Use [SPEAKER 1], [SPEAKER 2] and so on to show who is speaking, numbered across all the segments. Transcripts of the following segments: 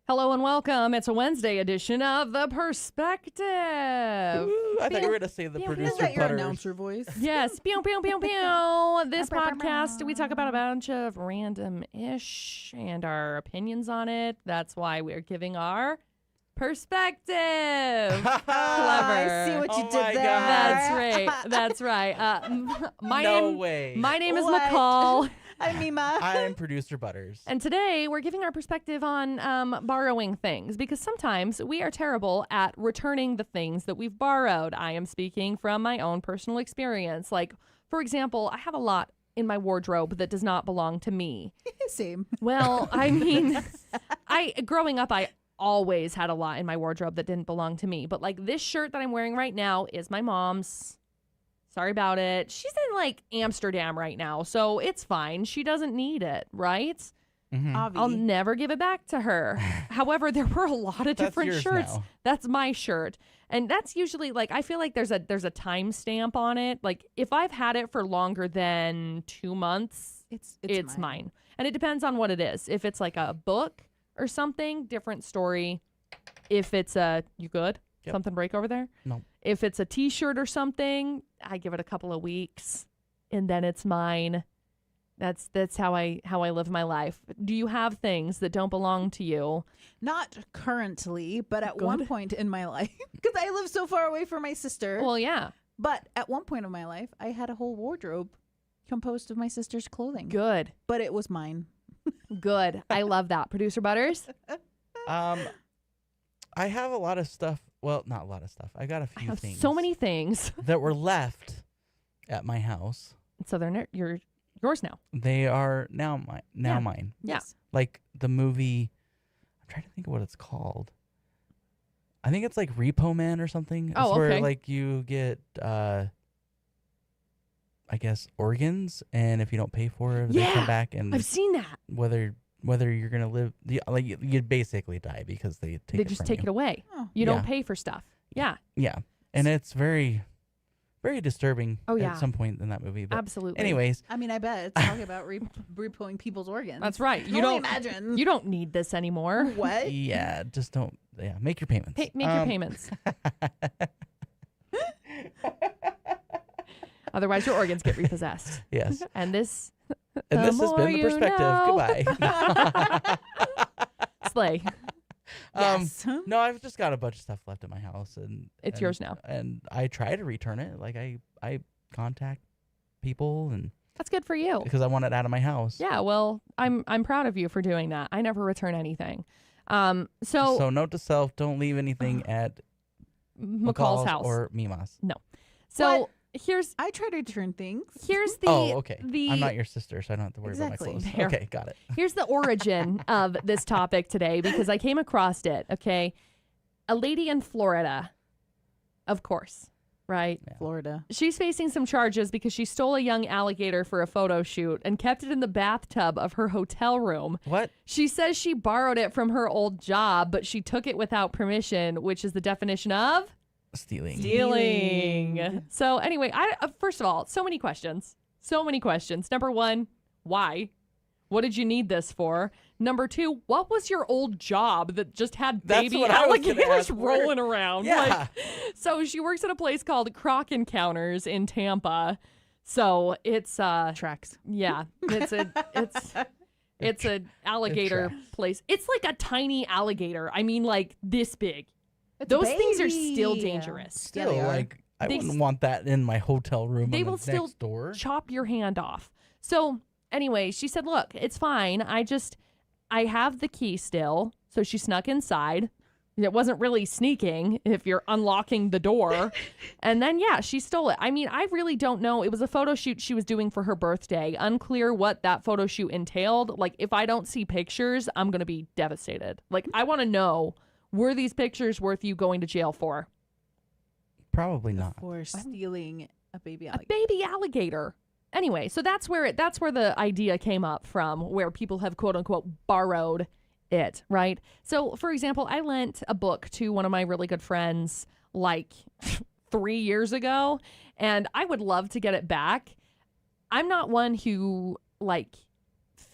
[SPEAKER 1] Hello and welcome. It's a Wednesday edition of The Perspective.
[SPEAKER 2] Ooh, I thought you were going to say the
[SPEAKER 1] Pew,
[SPEAKER 2] producer
[SPEAKER 1] pew.
[SPEAKER 3] Is that your
[SPEAKER 2] butters.
[SPEAKER 3] announcer voice?
[SPEAKER 1] Yes. Pew, pew, pew, pew. This podcast, we talk about a bunch of random-ish and our opinions on it. That's why we're giving our perspective. Clever.
[SPEAKER 3] I see what you
[SPEAKER 2] Oh
[SPEAKER 3] did
[SPEAKER 2] my
[SPEAKER 3] there.
[SPEAKER 2] God.
[SPEAKER 1] That's right.
[SPEAKER 2] No way.
[SPEAKER 1] My name is
[SPEAKER 3] What?
[SPEAKER 1] McCall.
[SPEAKER 3] I'm Mima.
[SPEAKER 2] I'm producer Butters.
[SPEAKER 1] And today we're giving our perspective on borrowing things because sometimes we are terrible at returning the things that we've borrowed. I am speaking from my own personal experience. Like, for example, I have a lot in my wardrobe that does not belong to me.
[SPEAKER 3] Same.
[SPEAKER 1] Well, I mean, growing up, I always had a lot in my wardrobe that didn't belong to me. But like this shirt that I'm wearing right now is my mom's. Sorry about it. She's in like Amsterdam right now, so it's fine. She doesn't need it, right?
[SPEAKER 2] Mhm.
[SPEAKER 3] Avi.
[SPEAKER 1] I'll never give it back to her. However, there were a lot of
[SPEAKER 2] That's
[SPEAKER 1] different
[SPEAKER 2] yours
[SPEAKER 1] shirts.
[SPEAKER 2] now.
[SPEAKER 1] That's my shirt. And that's usually like I feel like there's a time stamp on it. Like if I've had it for longer than 2 months, it's mine. And it depends on what it is. If it's like a book or something, different story. If it's you good?
[SPEAKER 2] Yep.
[SPEAKER 1] Something break over there?
[SPEAKER 2] No.
[SPEAKER 1] If it's a t-shirt or something, I give it a couple of weeks and then it's mine. That's how I live my life. Do you have things that don't belong to you?
[SPEAKER 3] Not currently, but at
[SPEAKER 1] Good.
[SPEAKER 3] one point in my life, because I live so far away from my sister.
[SPEAKER 1] Well, yeah.
[SPEAKER 3] But at one point in my life, I had a whole wardrobe composed of my sister's clothing.
[SPEAKER 1] Good.
[SPEAKER 3] But it was mine.
[SPEAKER 1] Good. I love that. Producer Butters?
[SPEAKER 2] I have a lot of stuff. Well, not a lot of stuff. I got a
[SPEAKER 1] I
[SPEAKER 2] few
[SPEAKER 1] have
[SPEAKER 2] things
[SPEAKER 1] so many things.
[SPEAKER 2] that were left at my house.
[SPEAKER 1] So they're yours now.
[SPEAKER 2] They are now mine.
[SPEAKER 1] Yeah.
[SPEAKER 2] Mine.
[SPEAKER 1] Yeah.
[SPEAKER 3] Yes.
[SPEAKER 2] Like the movie. I'm trying to think of what it's called. I think it's like Repo Man or something.
[SPEAKER 1] Oh,
[SPEAKER 2] it's where
[SPEAKER 1] okay.
[SPEAKER 2] like you get I guess organs, and if you don't pay for it, they
[SPEAKER 1] Yeah,
[SPEAKER 2] come back, and
[SPEAKER 1] I've seen that.
[SPEAKER 2] whether you're gonna live, like you basically die because they take
[SPEAKER 1] They
[SPEAKER 2] it
[SPEAKER 1] just
[SPEAKER 2] from
[SPEAKER 1] take
[SPEAKER 2] you.
[SPEAKER 1] it away.
[SPEAKER 3] Oh.
[SPEAKER 1] You don't
[SPEAKER 2] Yeah.
[SPEAKER 1] pay for stuff. Yeah,
[SPEAKER 2] Yeah, and it's very, very disturbing.
[SPEAKER 1] Oh, yeah.
[SPEAKER 2] At some point in that movie. But
[SPEAKER 1] absolutely.
[SPEAKER 2] anyways,
[SPEAKER 3] I mean, I bet it's talking about repoing people's organs.
[SPEAKER 1] That's right.
[SPEAKER 3] You
[SPEAKER 1] You
[SPEAKER 3] don't
[SPEAKER 1] don't
[SPEAKER 3] imagine.
[SPEAKER 1] You don't need this anymore.
[SPEAKER 3] What?
[SPEAKER 2] yeah, just don't. Yeah, make your payments.
[SPEAKER 1] Make your payments. Otherwise, your organs get repossessed.
[SPEAKER 2] Yes,
[SPEAKER 1] And this
[SPEAKER 2] and
[SPEAKER 1] The
[SPEAKER 2] this has
[SPEAKER 1] more
[SPEAKER 2] been the
[SPEAKER 1] you
[SPEAKER 2] perspective.
[SPEAKER 1] know.
[SPEAKER 2] Goodbye.
[SPEAKER 1] slay.
[SPEAKER 3] Yes.
[SPEAKER 2] No, I've just got a bunch of stuff left at my house, and
[SPEAKER 1] It's yours now.
[SPEAKER 2] And I try to return it. Like I contact people, and
[SPEAKER 1] That's good for you.
[SPEAKER 2] because I want it out of my house.
[SPEAKER 1] Yeah. Well, I'm proud of you for doing that. I never return anything. So
[SPEAKER 2] note to self: don't leave anything at
[SPEAKER 1] McCall's house.
[SPEAKER 2] or Mima's.
[SPEAKER 1] So
[SPEAKER 3] What?
[SPEAKER 1] here's
[SPEAKER 3] I try to return things.
[SPEAKER 1] the
[SPEAKER 2] Oh, okay.
[SPEAKER 1] the
[SPEAKER 2] I'm not your sister, so I don't have to worry
[SPEAKER 3] Exactly.
[SPEAKER 2] about my
[SPEAKER 1] There.
[SPEAKER 2] clothes. Okay, got it.
[SPEAKER 1] Here's the origin of this topic today because I came across it, okay? A lady in Florida, of course, right?
[SPEAKER 2] Yeah.
[SPEAKER 3] Florida.
[SPEAKER 1] She's facing some charges because she stole a young alligator for a photo shoot and kept it in the bathtub of her hotel room.
[SPEAKER 2] What?
[SPEAKER 1] She says she borrowed it from her old job, but she took it without permission, which is the definition of
[SPEAKER 2] Stealing.
[SPEAKER 1] stealing. So anyway, first of all, so many questions. Number one, why? What did you need this for? Number two, what was your old job that just had
[SPEAKER 2] That's
[SPEAKER 1] baby
[SPEAKER 2] what I was gonna
[SPEAKER 1] alligators
[SPEAKER 2] ask. Where-
[SPEAKER 1] rolling around?
[SPEAKER 2] Yeah.
[SPEAKER 1] Like, so she works at a place called Croc Encounters in Tampa. So it's
[SPEAKER 3] Tracks.
[SPEAKER 1] yeah, it's a alligator
[SPEAKER 2] tracks.
[SPEAKER 1] place. It's like a tiny alligator. I mean, like this big.
[SPEAKER 3] It's a
[SPEAKER 1] Those things are
[SPEAKER 3] baby.
[SPEAKER 1] still dangerous.
[SPEAKER 3] Yeah,
[SPEAKER 2] Still,
[SPEAKER 3] they are.
[SPEAKER 2] like I
[SPEAKER 1] They
[SPEAKER 2] wouldn't
[SPEAKER 1] s-
[SPEAKER 2] want that in my hotel room.
[SPEAKER 1] They
[SPEAKER 2] on the
[SPEAKER 1] will still
[SPEAKER 2] next door.
[SPEAKER 1] Chop your hand off. So anyway, she said, look, it's fine. I have the key still. So she snuck inside. It wasn't really sneaking if you're unlocking the door. And then, yeah, she stole it. I mean, I really don't know. It was a photo shoot she was doing for her birthday. Unclear what that photo shoot entailed. Like, if I don't see pictures, I'm going to be devastated. Like, I want to know, were these pictures worth you going to jail for?
[SPEAKER 2] Probably not.
[SPEAKER 3] For stealing a baby
[SPEAKER 1] A
[SPEAKER 3] alligator.
[SPEAKER 1] baby alligator. Anyway, so that's where the idea came up from, where people have quote unquote borrowed it, right? So, for example, I lent a book to one of my really good friends like 3 years ago, and I would love to get it back. I'm not one who like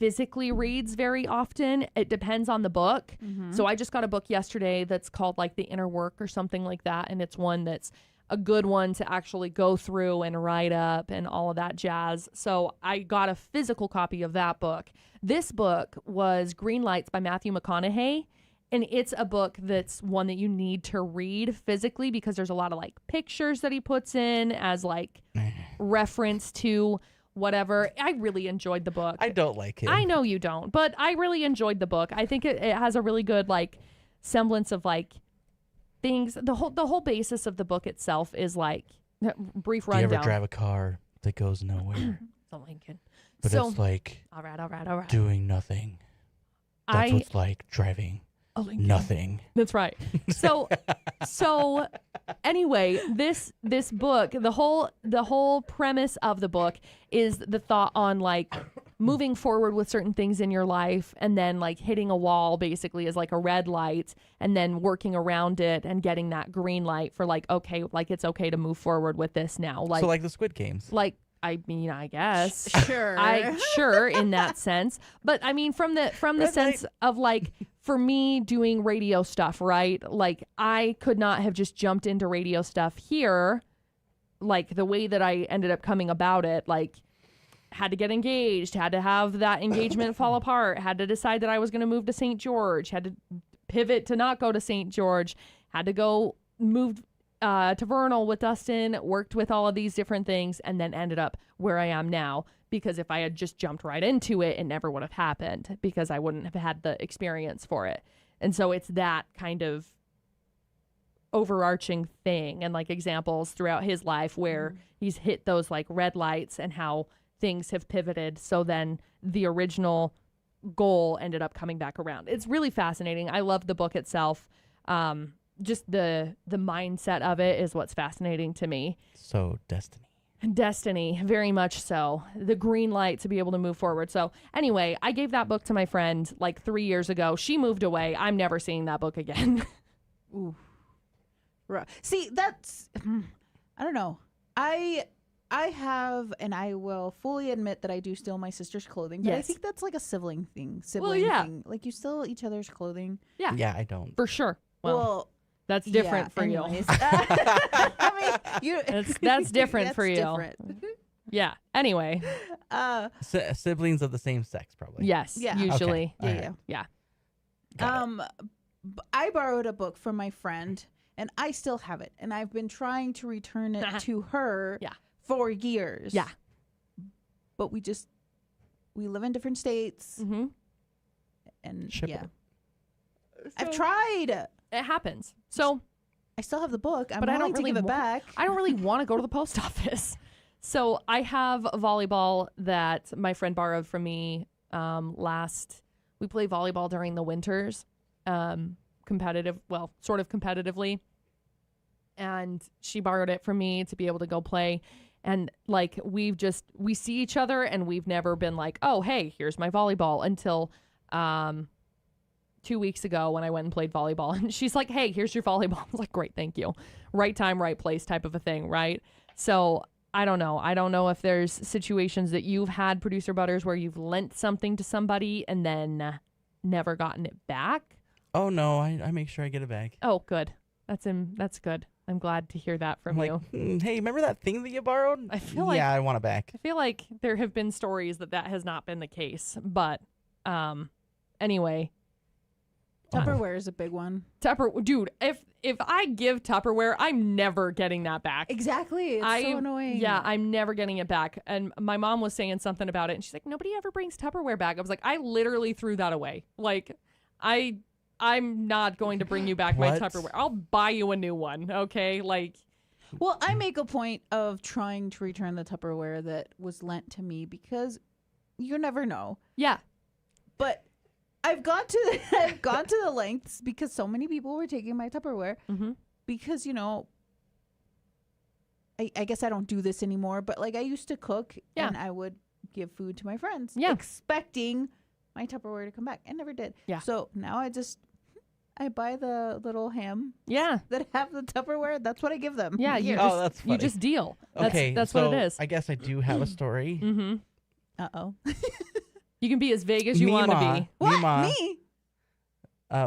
[SPEAKER 1] physically reads very often. It depends on the book. So I just got a book yesterday that's called like The Inner Work or something like that. And it's one that's a good one to actually go through and write up and all of that jazz. So I got a physical copy of that book. This book was Green Lights by Matthew McConaughey. And it's a book that's one that you need to read physically because there's a lot of like pictures that he puts in as like reference to whatever. I really enjoyed the book.
[SPEAKER 2] I don't like it.
[SPEAKER 1] I know you don't, but I really enjoyed the book. I think it has a really good like semblance of like things. The whole basis of the book itself is like brief
[SPEAKER 2] Do you
[SPEAKER 1] rundown.
[SPEAKER 2] ever drive a car that goes nowhere?
[SPEAKER 1] So Lincoln.
[SPEAKER 2] But
[SPEAKER 1] So
[SPEAKER 2] it's like
[SPEAKER 1] all right.
[SPEAKER 2] doing nothing. That's
[SPEAKER 1] I
[SPEAKER 2] what's like driving
[SPEAKER 1] a Lincoln.
[SPEAKER 2] nothing.
[SPEAKER 1] That's right. So anyway, this book, the whole premise of the book is the thought on like moving forward with certain things in your life and then like hitting a wall basically is like a red light and then working around it and getting that green light for like okay, like it's okay to move forward with this now. Like
[SPEAKER 2] So like the Squid Games.
[SPEAKER 1] like I mean, I guess.
[SPEAKER 3] Sure.
[SPEAKER 1] Sure in that sense, but I mean from the
[SPEAKER 2] Red
[SPEAKER 1] sense of like for me doing radio stuff, right? Like I could not have just jumped into radio stuff here, like the way that I ended up coming about it, like had to get engaged, had to have that engagement fall apart, had to decide that I was going to move to St. George, had to pivot to not go to St. George, had to go move to Vernal with Dustin, worked with all of these different things, and then ended up where I am now. Because if I had just jumped right into it, it never would have happened because I wouldn't have had the experience for it. And so it's that kind of overarching thing and like examples throughout his life where he's hit those like red lights and how things have pivoted. So then the original goal ended up coming back around. It's really fascinating. I love the book itself. Just the mindset of it is what's fascinating to me.
[SPEAKER 2] So Destiny.
[SPEAKER 1] Very much so. The green light to be able to move forward. So anyway, I gave that book to my friend like 3 years ago. She moved away. I'm never seeing that book again.
[SPEAKER 3] Ooh. Right. See, that's I don't know. I have, and I will fully admit that I do steal my sister's clothing, but I
[SPEAKER 1] Yes.
[SPEAKER 3] think that's like a sibling thing.
[SPEAKER 1] yeah.
[SPEAKER 3] Thing. Like you steal each other's clothing.
[SPEAKER 2] Yeah, I don't.
[SPEAKER 1] For sure. Well,
[SPEAKER 3] Well,
[SPEAKER 1] that's different
[SPEAKER 3] yeah,
[SPEAKER 1] for you.
[SPEAKER 3] anyways. I mean, you.
[SPEAKER 1] That's different for you.
[SPEAKER 3] Different.
[SPEAKER 1] Yeah. Anyway.
[SPEAKER 2] Siblings of the same sex, probably.
[SPEAKER 1] Yes.
[SPEAKER 3] Yeah.
[SPEAKER 1] Usually.
[SPEAKER 3] Yeah,
[SPEAKER 2] Alright.
[SPEAKER 3] yeah.
[SPEAKER 1] Yeah.
[SPEAKER 2] Got
[SPEAKER 3] I borrowed a book from my friend, and I still have it, and I've been trying to return it to her
[SPEAKER 1] Yeah.
[SPEAKER 3] for years.
[SPEAKER 1] Yeah.
[SPEAKER 3] But we live in different states,
[SPEAKER 1] Mm-hmm.
[SPEAKER 3] and
[SPEAKER 2] Ship
[SPEAKER 3] yeah,
[SPEAKER 1] it.
[SPEAKER 3] I've tried.
[SPEAKER 1] It happens. So
[SPEAKER 3] I still have the book. I'm
[SPEAKER 1] But I don't
[SPEAKER 3] willing to
[SPEAKER 1] really
[SPEAKER 3] give it
[SPEAKER 1] wa-
[SPEAKER 3] back.
[SPEAKER 1] I don't really want to go to the post office. So I have a volleyball that my friend borrowed from me we play volleyball during the winters, sort of competitively. And she borrowed it from me to be able to go play. And like, we see each other and we've never been like, oh, hey, here's my volleyball until 2 weeks ago when I went and played volleyball. And she's like, hey, here's your volleyball. I was like, great, thank you. Right time, right place type of a thing, right? So I don't know. I don't know if there's situations that you've had, Producer Butters, where you've lent something to somebody and then never gotten it back.
[SPEAKER 2] Oh no, I make sure I get it back.
[SPEAKER 1] Oh, good. That's good. I'm glad to hear that from
[SPEAKER 2] I'm
[SPEAKER 1] you.
[SPEAKER 2] like, hey, remember that thing that you borrowed?
[SPEAKER 1] I feel like-
[SPEAKER 2] yeah, I want it back.
[SPEAKER 1] I feel like there have been stories that has not been the case. But anyway,
[SPEAKER 3] Tupperware is a big one.
[SPEAKER 1] Dude, if I give Tupperware, I'm never getting that back.
[SPEAKER 3] Exactly. It's so annoying.
[SPEAKER 1] Yeah, I'm never getting it back. And my mom was saying something about it, and she's like, nobody ever brings Tupperware back. I was like, I literally threw that away. Like, I'm not going to bring you back my
[SPEAKER 2] What?
[SPEAKER 1] Tupperware. I'll buy you a new one, okay? Like,
[SPEAKER 3] Well, I make a point of trying to return the Tupperware that was lent to me because you never know.
[SPEAKER 1] yeah.
[SPEAKER 3] But I've gone to the lengths because so many people were taking my Tupperware
[SPEAKER 1] Mm-hmm.
[SPEAKER 3] because, I guess I don't do this anymore, but like I used to cook
[SPEAKER 1] Yeah.
[SPEAKER 3] and I would give food to my friends
[SPEAKER 1] Yeah.
[SPEAKER 3] expecting my Tupperware to come back. I never did.
[SPEAKER 1] Yeah.
[SPEAKER 3] So now I buy the little ham
[SPEAKER 1] Yeah.
[SPEAKER 3] that have the Tupperware. That's what I give them.
[SPEAKER 1] Yeah. You
[SPEAKER 3] Here.
[SPEAKER 2] Oh,
[SPEAKER 1] just,
[SPEAKER 2] that's
[SPEAKER 1] you
[SPEAKER 2] funny.
[SPEAKER 1] just deal. That's,
[SPEAKER 2] Okay,
[SPEAKER 1] that's
[SPEAKER 2] so
[SPEAKER 1] what it is.
[SPEAKER 2] I guess I do have a story.
[SPEAKER 1] Mm-hmm.
[SPEAKER 3] Uh-oh.
[SPEAKER 1] You can be as vague as you want to be.
[SPEAKER 3] What?
[SPEAKER 2] Mima,
[SPEAKER 3] Me?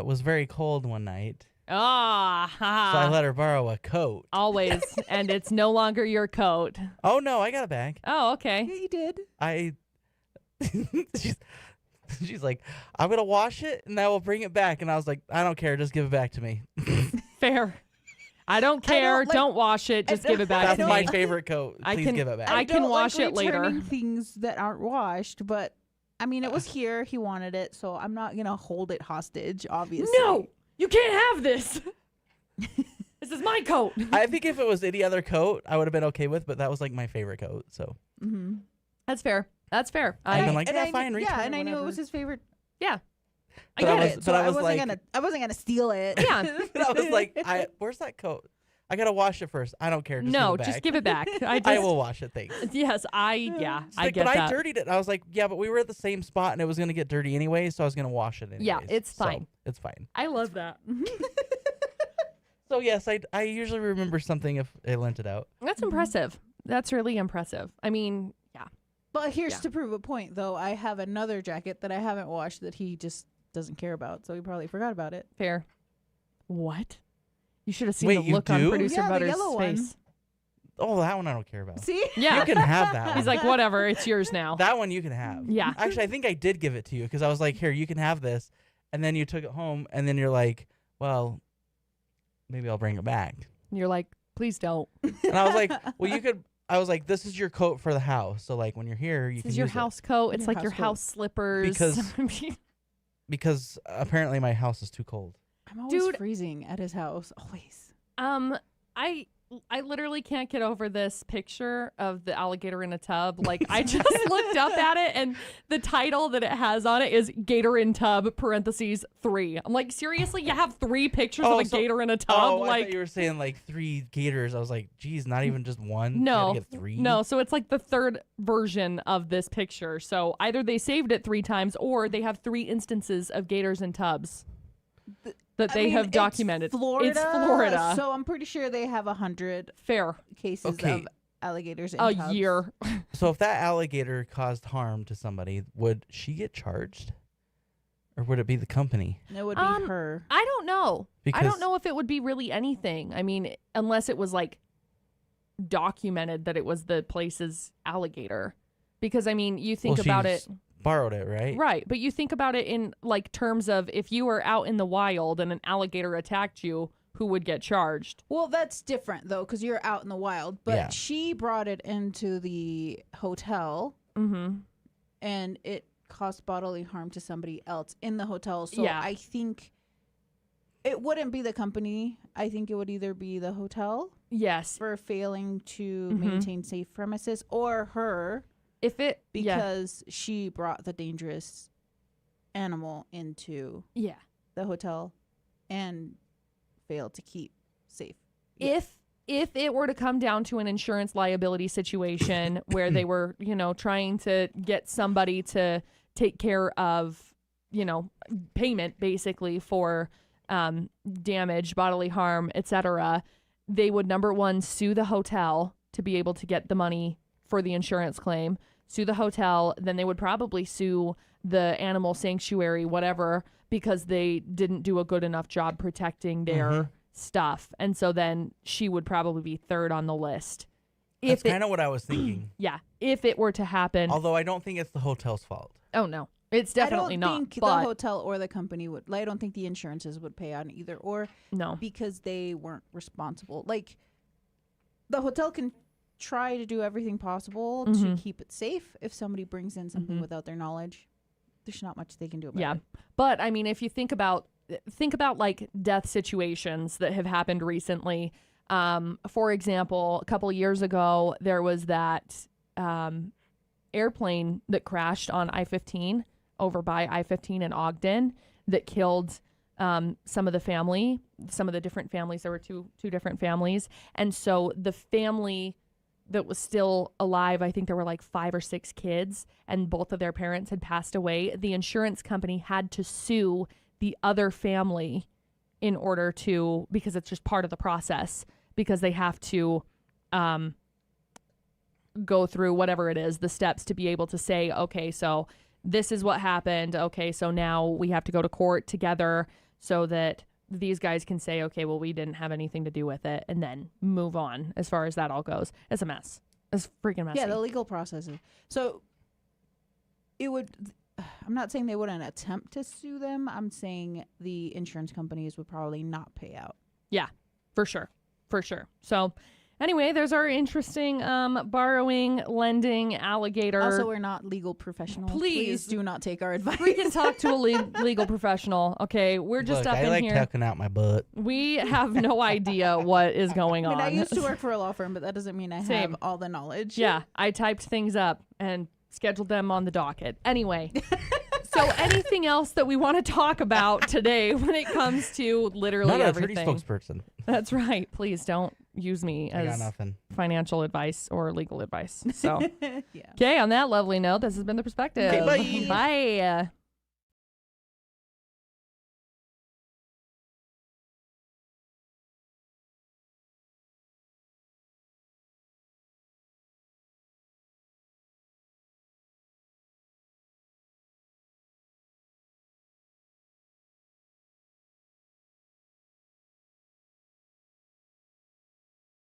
[SPEAKER 2] was very cold one night,
[SPEAKER 1] Ah,
[SPEAKER 2] so I
[SPEAKER 1] ha.
[SPEAKER 2] let her borrow a coat.
[SPEAKER 1] Always. And it's no longer your coat.
[SPEAKER 2] Oh no, I got it back.
[SPEAKER 1] Oh,
[SPEAKER 3] Yeah,
[SPEAKER 1] okay.
[SPEAKER 3] you did.
[SPEAKER 2] She's like, I'm gonna wash it and I will bring it back. And I was like, I don't care, just give it back to me.
[SPEAKER 1] Fair. I don't care.
[SPEAKER 3] like-
[SPEAKER 1] don't wash it. Just give it back
[SPEAKER 2] That's
[SPEAKER 1] to
[SPEAKER 2] my
[SPEAKER 1] me.
[SPEAKER 2] favorite coat.
[SPEAKER 1] I
[SPEAKER 2] Please
[SPEAKER 1] can-
[SPEAKER 2] give it back.
[SPEAKER 1] I can
[SPEAKER 3] don't
[SPEAKER 1] wash
[SPEAKER 3] like
[SPEAKER 1] it later.
[SPEAKER 3] returning things that aren't washed, but I mean, it was here. He wanted it, so I'm not gonna hold it hostage. Obviously,
[SPEAKER 1] No, you can't have this. This is my coat.
[SPEAKER 2] I think if it was any other coat, I would have been okay with, but that was like my favorite coat. So
[SPEAKER 3] Mm-hmm.
[SPEAKER 1] That's fair. That's fair.
[SPEAKER 2] I've
[SPEAKER 1] I
[SPEAKER 2] been like,
[SPEAKER 3] and
[SPEAKER 2] yeah,
[SPEAKER 3] I,
[SPEAKER 2] fine, return
[SPEAKER 3] yeah,
[SPEAKER 2] it,
[SPEAKER 3] and I knew it
[SPEAKER 2] whatever.
[SPEAKER 3] was his favorite.
[SPEAKER 1] yeah. I
[SPEAKER 2] But I
[SPEAKER 1] get
[SPEAKER 2] was-
[SPEAKER 1] it.
[SPEAKER 3] So
[SPEAKER 2] but I
[SPEAKER 3] I
[SPEAKER 2] was
[SPEAKER 3] wasn't
[SPEAKER 2] like-
[SPEAKER 3] I wasn't gonna steal it.
[SPEAKER 1] Yeah.
[SPEAKER 2] I was like, where's that coat? I gotta wash it first. I don't care. Just
[SPEAKER 1] No,
[SPEAKER 2] give it back.
[SPEAKER 1] just give it back. I just
[SPEAKER 2] I will wash it. Thanks.
[SPEAKER 1] Yes,
[SPEAKER 2] She's
[SPEAKER 1] I
[SPEAKER 2] like,
[SPEAKER 1] get
[SPEAKER 2] but
[SPEAKER 1] that.
[SPEAKER 2] I dirtied it. I was like, yeah, but we were at the same spot and it was gonna get dirty anyway, so I was gonna wash it anyways.
[SPEAKER 1] Yeah, it's
[SPEAKER 2] So,
[SPEAKER 1] fine.
[SPEAKER 2] it's fine.
[SPEAKER 1] I love that.
[SPEAKER 2] So yes, I usually remember something if I lent it out.
[SPEAKER 1] That's impressive. That's really impressive. I mean, yeah.
[SPEAKER 3] But here's
[SPEAKER 1] Yeah.
[SPEAKER 3] to prove a point, though. I have another jacket that I haven't washed that he just doesn't care about, so he probably forgot about it.
[SPEAKER 1] Fair. What? You should have seen
[SPEAKER 2] Wait,
[SPEAKER 1] the
[SPEAKER 2] you
[SPEAKER 1] look on
[SPEAKER 2] do?
[SPEAKER 1] producer
[SPEAKER 3] Yeah, the
[SPEAKER 1] Butter's
[SPEAKER 3] yellow one.
[SPEAKER 1] face.
[SPEAKER 2] Oh, that one I don't care about.
[SPEAKER 3] See?
[SPEAKER 1] Yeah.
[SPEAKER 2] You can have that one.
[SPEAKER 1] He's like, whatever, it's yours now.
[SPEAKER 2] That one you can have.
[SPEAKER 1] Yeah.
[SPEAKER 2] Actually, I think I did give it to you because I was like, here, you can have this. And then you took it home and then you're like, well, maybe I'll bring it back.
[SPEAKER 1] You're like, please don't.
[SPEAKER 2] And I was like, well, you could. I was like, this is your coat for the house. So like when you're here, you
[SPEAKER 1] This
[SPEAKER 2] can
[SPEAKER 1] is your
[SPEAKER 2] use it.
[SPEAKER 1] house coat. It's
[SPEAKER 3] Your
[SPEAKER 1] like your
[SPEAKER 3] house coat.
[SPEAKER 1] house slippers.
[SPEAKER 2] Because-
[SPEAKER 1] I mean,
[SPEAKER 2] Because apparently my house is too cold.
[SPEAKER 3] I'm always
[SPEAKER 1] Dude.
[SPEAKER 3] freezing at his house. Always.
[SPEAKER 1] I literally can't get over this picture of the alligator in a tub. Like I just looked up at it and the title that it has on it is Gator in Tub parentheses 3. I'm like, seriously, you have 3 pictures
[SPEAKER 2] Oh,
[SPEAKER 1] of a
[SPEAKER 2] so-
[SPEAKER 1] gator in a tub?
[SPEAKER 2] Oh, I
[SPEAKER 1] like
[SPEAKER 2] thought you were saying like 3 gators. I was like, geez, not even just one. You had
[SPEAKER 1] no,
[SPEAKER 2] to get 3.
[SPEAKER 1] no. So it's like the 3rd version of this picture. So either they saved it 3 times or they have 3 instances of gators in tubs that they have documented.
[SPEAKER 3] It's
[SPEAKER 1] Florida.
[SPEAKER 3] So I'm pretty sure they have 100
[SPEAKER 1] Fair.
[SPEAKER 3] cases
[SPEAKER 2] Okay.
[SPEAKER 3] of alligators in
[SPEAKER 1] A
[SPEAKER 3] tubs.
[SPEAKER 1] year.
[SPEAKER 2] So if that alligator caused harm to somebody, would she get charged, or would it be the company?
[SPEAKER 3] It would be her.
[SPEAKER 1] I don't know. I
[SPEAKER 2] Because-
[SPEAKER 1] don't know if it would be really anything. I mean, unless it was like documented that it was the place's alligator. Because I mean, you think
[SPEAKER 2] Well,
[SPEAKER 1] about it,
[SPEAKER 2] she's borrowed it, right?
[SPEAKER 1] right? But you think about it in like terms of if you were out in the wild and an alligator attacked you, who would get charged?
[SPEAKER 3] Well, that's different though, because you're out in the wild. But
[SPEAKER 2] Yeah.
[SPEAKER 3] she brought it into the hotel,
[SPEAKER 1] Mm-hmm.
[SPEAKER 3] and it caused bodily harm to somebody else in the hotel. So
[SPEAKER 1] Yeah.
[SPEAKER 3] I think it wouldn't be the company. I think it would either be the hotel
[SPEAKER 1] Yes.
[SPEAKER 3] for failing to
[SPEAKER 1] Mhm.
[SPEAKER 3] maintain safe premises, or her
[SPEAKER 1] If it
[SPEAKER 3] because she brought the dangerous animal into
[SPEAKER 1] yeah.
[SPEAKER 3] the hotel and failed to keep safe.
[SPEAKER 1] If it were to come down to an insurance liability situation where they were, trying to get somebody to take care of, payment basically for damage, bodily harm, etc., they would number one sue the hotel to be able to get the money for the insurance claim, sue the hotel, then they would probably sue the animal sanctuary, whatever, because they didn't do a good enough job protecting their stuff. And so then she would probably be 3rd on the list.
[SPEAKER 2] That's
[SPEAKER 1] If it,
[SPEAKER 2] kind of what I was thinking.
[SPEAKER 1] yeah, if it were to happen.
[SPEAKER 2] Although I don't think it's the hotel's fault.
[SPEAKER 1] Oh no, it's definitely
[SPEAKER 3] I don't
[SPEAKER 1] not.
[SPEAKER 3] think the
[SPEAKER 1] But
[SPEAKER 3] hotel or the company would. I don't think the insurances would pay on either or
[SPEAKER 1] no,
[SPEAKER 3] because they weren't responsible. Like the hotel can try to do everything possible to
[SPEAKER 1] Mhm.
[SPEAKER 3] keep it safe. If somebody brings in something
[SPEAKER 1] Mhm.
[SPEAKER 3] without their knowledge, there's not much they can do about
[SPEAKER 1] yeah.
[SPEAKER 3] it.
[SPEAKER 1] But I mean, if you think about like death situations that have happened recently. For example, a couple of years ago, there was that airplane that crashed on I-15 over by I-15 in Ogden that killed some of the different families. There were two different families. And so the family that was still alive, I think there were like 5 or 6 kids, and both of their parents had passed away. The insurance company had to sue the other family in order to, because it's just part of the process, because they have to go through whatever it is, the steps to be able to say, okay, so this is what happened. Okay, so now we have to go to court together so that these guys can say, okay, well, we didn't have anything to do with it, and then move on as far as that all goes. It's a mess. It's freaking messy.
[SPEAKER 3] Yeah, the legal processes. So it would. I'm not saying they wouldn't attempt to sue them. I'm saying the insurance companies would probably not pay out.
[SPEAKER 1] Yeah, for sure. For sure. So anyway, there's our interesting borrowing, lending, alligator.
[SPEAKER 3] Also, we're not legal professionals.
[SPEAKER 1] Please.
[SPEAKER 3] Do not take our advice.
[SPEAKER 1] We can talk to a legal professional. Okay, we're just
[SPEAKER 2] Look,
[SPEAKER 1] up
[SPEAKER 2] I
[SPEAKER 1] in
[SPEAKER 2] like
[SPEAKER 1] here.
[SPEAKER 2] tucking out my butt.
[SPEAKER 1] We have no idea what is going
[SPEAKER 3] I
[SPEAKER 1] on.
[SPEAKER 3] mean, I used to work for a law firm, but that doesn't mean I
[SPEAKER 1] Same.
[SPEAKER 3] have all the knowledge.
[SPEAKER 1] Yeah, I typed things up and scheduled them on the docket. Anyway, so anything else that we want to talk about today when it comes to literally
[SPEAKER 2] Not an attorney
[SPEAKER 1] everything?
[SPEAKER 2] spokesperson.
[SPEAKER 1] That's right. Please don't use me
[SPEAKER 2] I got
[SPEAKER 1] as
[SPEAKER 2] nothing.
[SPEAKER 1] financial advice or legal advice. So,
[SPEAKER 3] yeah.
[SPEAKER 1] okay, on that lovely note, this has been The Perspective.
[SPEAKER 2] Okay, bye.
[SPEAKER 1] Bye.